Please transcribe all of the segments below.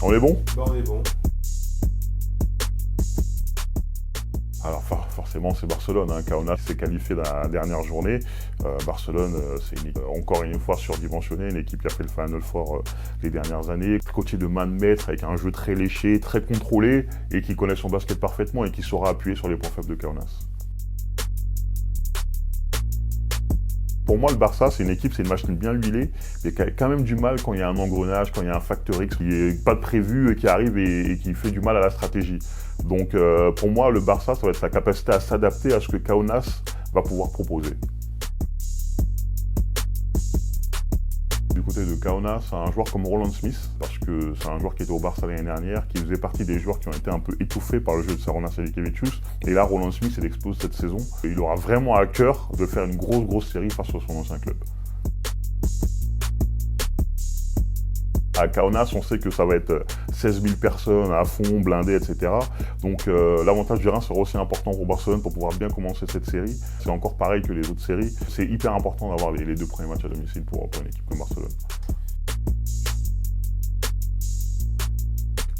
On est bon? Bah on est bon. Alors forcément c'est Barcelone, hein. Kaunas s'est qualifié dans la dernière journée. Barcelone, c'est une équipe encore une fois surdimensionnée, une équipe qui a fait le Final Four les dernières années, coachée de main de maître avec un jeu très léché, très contrôlé et qui connaît son basket parfaitement et qui saura appuyer sur les points faibles de Kaunas. Pour moi, le Barça, c'est une équipe, c'est une machine bien huilée, mais qui a quand même du mal quand il y a un engrenage, quand il y a un facteur X qui n'est pas prévu et qui arrive et qui fait du mal à la stratégie. Donc pour moi, le Barça, ça va être sa capacité à s'adapter à ce que Kaunas va pouvoir proposer. Du côté de Kaunas, un joueur comme Roland Smith, parce que c'est un joueur qui était au Barça l'année dernière, qui faisait partie des joueurs qui ont été un peu étouffés par le jeu de Sarunas Jasikevičius. Et là, Roland Smith, il explose cette saison. Et il aura vraiment à cœur de faire une grosse série face à son ancien club. À Kaunas, on sait que ça va être 16 000 personnes à fond, blindées, etc. Donc l'avantage du Rhin sera aussi important pour Barcelone pour pouvoir bien commencer cette série. C'est encore pareil que les autres séries. C'est hyper important d'avoir les deux premiers matchs à domicile pour une équipe comme Barcelone.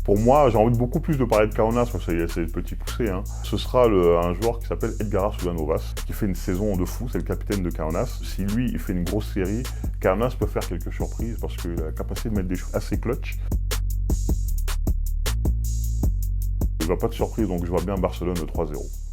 Pour moi, j'ai envie de beaucoup plus de parler de Kaunas, parce que c'est le petit poussé. Hein. Ce sera un joueur qui s'appelle Edgaras Ulanovas, qui fait une saison de fou, c'est le capitaine de Kaunas. Si lui, il fait une grosse série, Kaunas peut faire quelques surprises, parce qu'il a la capacité de mettre des choses assez clutch. Il ne va pas de surprise, donc je vois bien Barcelone 3-0.